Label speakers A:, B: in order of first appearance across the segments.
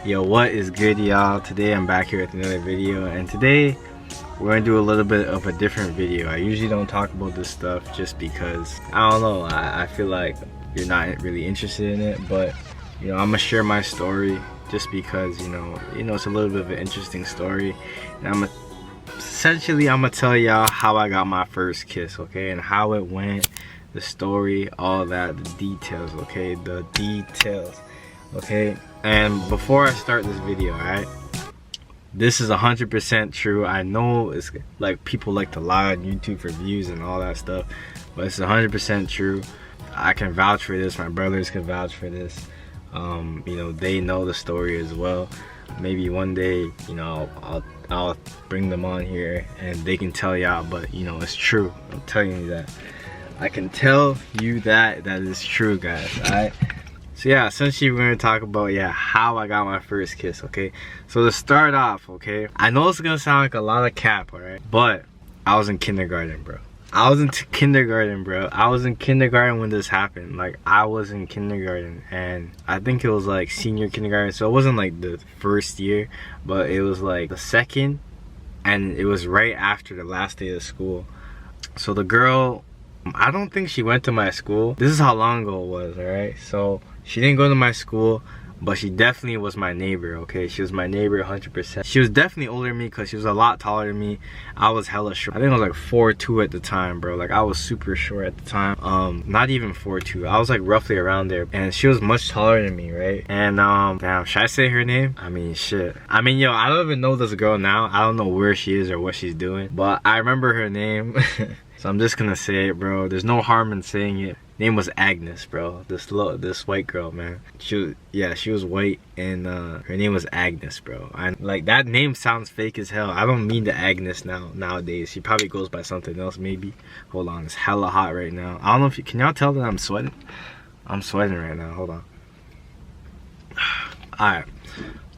A: Yo, what is good, y'all? Today I'm back here with another video, and today we're gonna do a little bit of a different video. I usually don't talk about this stuff just because I don't know, I feel like you're not really interested in it, but you know, I'm gonna share my story just because you know it's a little bit of an interesting story, and essentially I'm gonna tell y'all how I got my first kiss, okay, and how it went, the story, all that, the details, okay, the details, okay. And before I start this video, alright, this is 100% true. I know it's like people like to lie on YouTube for views and all that stuff, but it's 100% true. I can vouch for this. My brothers can vouch for this. You know, they know the story as well. Maybe one day, you know, I'll bring them on here and they can tell y'all, but you know, it's true. I'm telling you that. I can tell you that is true, guys. Alright. So yeah, essentially we're gonna talk about how I got my first kiss, okay? So to start off, okay, I know it's gonna sound like a lot of cap, alright? But I was in kindergarten, bro. I was in kindergarten, bro. I was in kindergarten when this happened. Like, I was in kindergarten, and I think it was like senior kindergarten, so it wasn't like the first year, but it was like the second, and it was right after the last day of school. So the girl, I don't think she went to my school. This is how long ago it was, alright? So she didn't go to my school, but she definitely was my neighbor, okay? She was my neighbor 100%. She was definitely older than me because she was a lot taller than me. I was hella short. I think I was like 4'2" at the time, bro. Like, I was super short at the time. Not even 4'2". I was like roughly around there. And she was much taller than me, right? And damn, should I say her name? I mean, shit. I mean, yo, I don't even know this girl now. I don't know where she is or what she's doing, but I remember her name. So I'm just gonna say it, bro. There's no harm in saying it. Name was Agnes, bro. This white girl, man. She was white, and her name was Agnes, bro. And like, that name sounds fake as hell. I don't mean the Agnes nowadays. She probably goes by something else, maybe. Hold on, it's hella hot right now. I don't know if can y'all tell that I'm sweating? I'm sweating right now. Hold on. All right.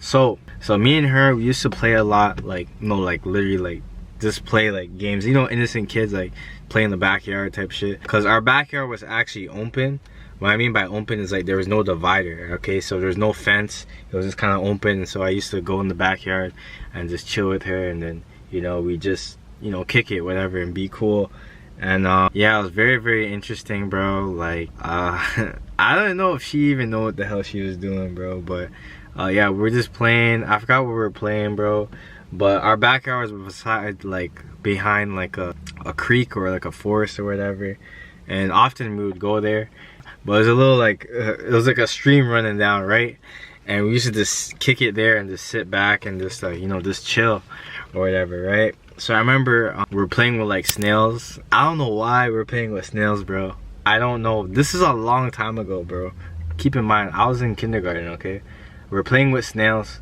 A: So me and her, we used to play a lot. Like, no, like literally, like, just play like games, you know, innocent kids like play in the backyard type shit, because our backyard was actually open. What I mean by open is like there was no divider, okay? So there's no fence, it was just kind of open. And so I used to go in the backyard and just chill with her, and then, you know, we just, you know, kick it, whatever, and be cool. And yeah, it was very, very interesting, bro. Like I don't know if she even know what the hell she was doing, bro, but yeah, we're just playing. I forgot what we were playing, bro. But our backyard was beside, like, behind like a creek or like a forest or whatever, and often we would go there. But it was a little like it was like a stream running down, right? And we used to just kick it there and just sit back and just like, you know, just chill or whatever, right? So I remember we were playing with like snails. I don't know why we were playing with snails, bro. I don't know. This is a long time ago, bro. Keep in mind, I was in kindergarten, okay? We were playing with snails.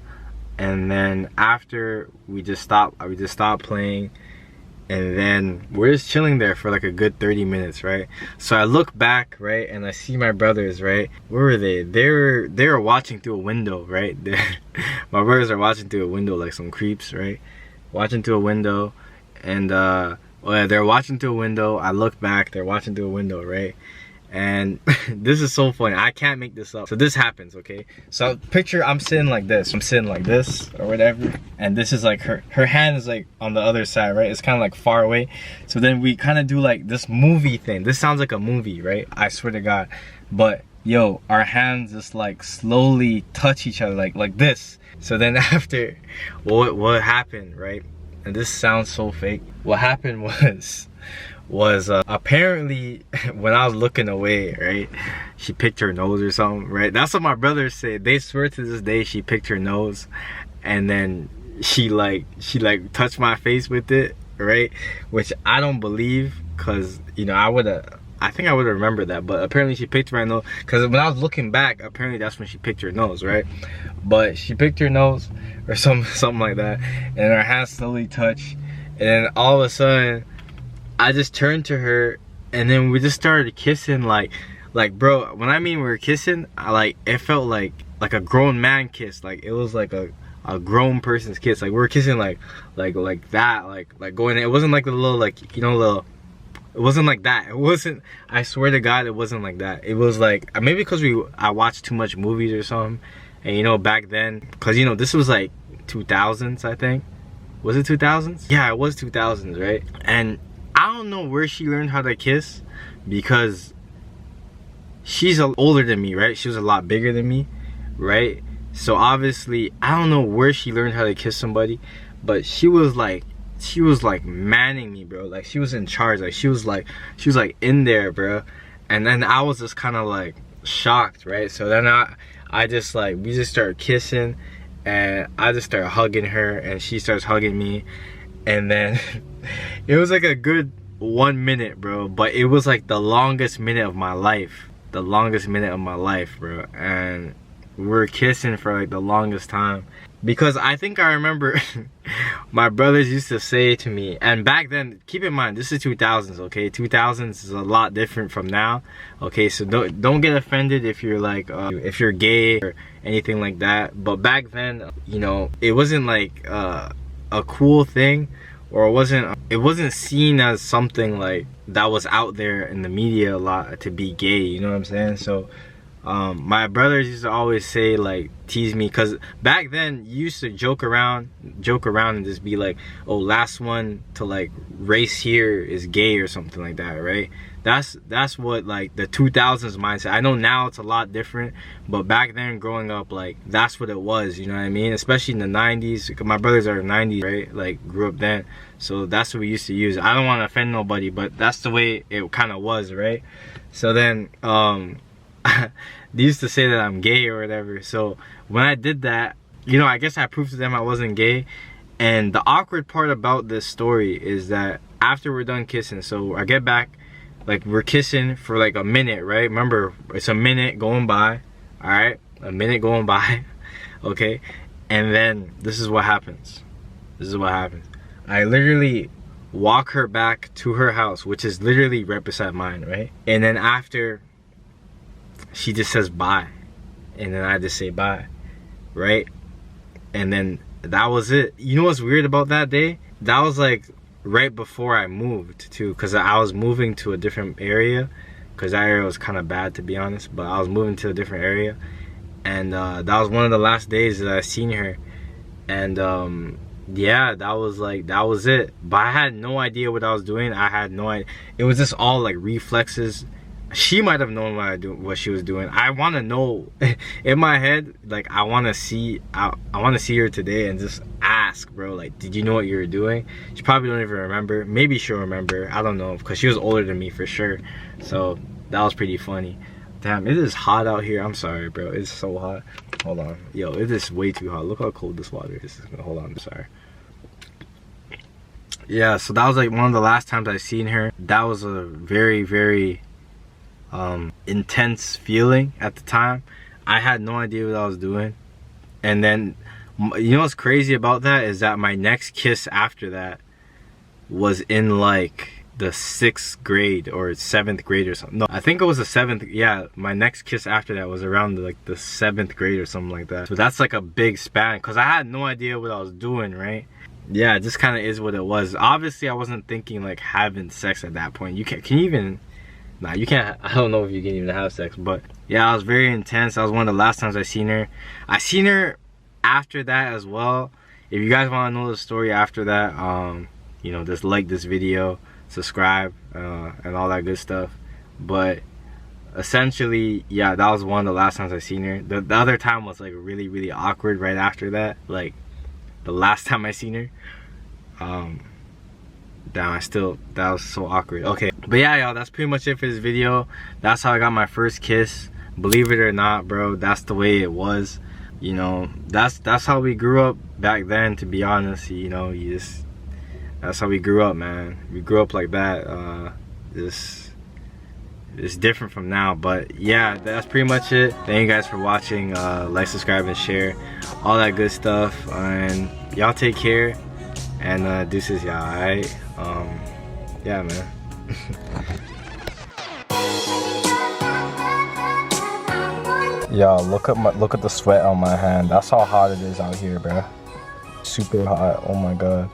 A: And then after we just stopped playing, and then we're just chilling there for like a good 30 minutes, right? So I look back, right, and I see my brothers, right? Where were they? They were watching through a window, right? My brothers are watching through a window like some creeps, right? Watching through a window, and well, yeah, they're watching through a window. I look back, they're watching through a window, right? And this is so funny, I can't make this up. So this happens, okay? So picture I'm sitting like this, or whatever, and this is like her hand is like on the other side, right? It's kind of like far away. So then we kind of do like this movie thing. This sounds like a movie, right? I swear to God. But yo, our hands just like slowly touch each other, like this. So then after, what happened, right? And this sounds so fake. What happened was apparently when I was looking away, right, she picked her nose or something, right? That's what my brothers say. They swear to this day she picked her nose, and then she touched my face with it, right? Which I don't believe, because, you know, I think I would have remembered that, but apparently she picked my nose, because when I was looking back, apparently that's when she picked her nose, right? But she picked her nose or something like that, and our hands slowly touch, and then all of a sudden I just turned to her, and then we just started kissing, like bro, when I mean we were kissing, it felt like a grown man kiss. Like, it was like a grown person's kiss. Like, we were kissing like that, like going, it wasn't like the little, like, you know, little, it wasn't like that. It wasn't, I swear to God, it wasn't like that. It was like, maybe because I watched too much movies or something, And you know, back then, because you know, this was like 2000s, I think. Was it 2000s? Yeah, it was 2000s, right? And I don't know where she learned how to kiss, because she's older than me, right? She was a lot bigger than me, right? So obviously, I don't know where she learned how to kiss somebody, but she was like manning me, bro. Like, she was in charge. Like, she was like in there, bro. And then I was just kind of like shocked, right? So then I just like, we just started kissing, and I just started hugging her, and she starts hugging me. And then it was like a good 1 minute, bro, but it was like the longest minute of my life. The longest minute of my life, bro. And we were kissing for like the longest time, because I think I remember my brothers used to say to me, and back then, keep in mind, this is 2000s, okay? 2000s is a lot different from now, okay? So don't get offended if you're like if you're gay or anything like that. But back then, you know, it wasn't like a cool thing, or it wasn't seen as something like that was out there in the media a lot, to be gay, you know what I'm saying? So my brothers used to always say, like, tease me, because back then you used to joke around and just be like, oh, last one to like race here is gay or something like that, right? That's what like the 2000s mindset. I know now it's a lot different, but back then growing up, like, that's what it was, you know what I mean? Especially in the 90s, because my brothers are 90s, right? Like, grew up then, so that's what we used to use. I don't want to offend nobody, but that's the way it kind of was, right? So then they used to say that I'm gay or whatever. So when I did that, you know, I guess I proved to them I wasn't gay. And the awkward part about this story is that after we're done kissing, so I get back, like, we're kissing for like a minute, right? Remember, it's a minute going by, all right? A minute going by, okay? And then this is what happens. This is what happens. I literally walk her back to her house, which is literally right beside mine, right? And then after, she just says bye, and then I just say bye, right? And then that was it. You know what's weird about that day? That was like right before I moved too, because I was moving to a different area, because that area was kind of bad, to be honest, but I was moving to a different area. And that was one of the last days that I seen her. And yeah, that was it. But I had no idea what I was doing. I had no idea. It was just all like reflexes. She might have known what she was doing. I want to know. In my head, like, I want to see her today and just ask, bro, like, did you know what you were doing? She probably don't even remember. Maybe she'll remember, I don't know, because she was older than me for sure. So that was pretty funny. Damn, it is hot out here. I'm sorry, bro, it's so hot. Hold on, yo, it is way too hot. Look how cold this water is. Hold on, I'm sorry. Yeah, so that was like one of the last times I seen her. That was a very, very intense feeling at the time. I had no idea what I was doing. And then, you know what's crazy about that is that my next kiss after that was in like the 6th grade or 7th grade or something. No, I think it was the 7th. Yeah, my next kiss after that was around like the 7th grade or something like that. So that's like a big span, because I had no idea what I was doing, right? Yeah, it just kind of is what it was. Obviously I wasn't thinking like having sex at that point. Can you even, nah, you can't. I don't know if you can even have sex. But yeah, it was very intense. That was one of the last times I seen her. I seen her after that as well. If you guys want to know the story after that, you know, just like this video, subscribe, and all that good stuff. But essentially, yeah, that was one of the last times I seen her. The other time was like really, really awkward right after that. Like the last time I seen her. Damn, that was so awkward. Okay, but yeah, y'all, that's pretty much it for this video. That's how I got my first kiss. Believe it or not, bro, that's the way it was. You know, that's how we grew up back then, to be honest. You know, that's how we grew up, man. We grew up like that. It's different from now. But yeah, that's pretty much it. Thank you guys for watching. Like, subscribe, and share, all that good stuff. And y'all take care, and deuces, y'all. Alright, yeah, man. Y'all, look at the sweat on my hand. That's how hot it is out here, bro. Super hot. Oh my god.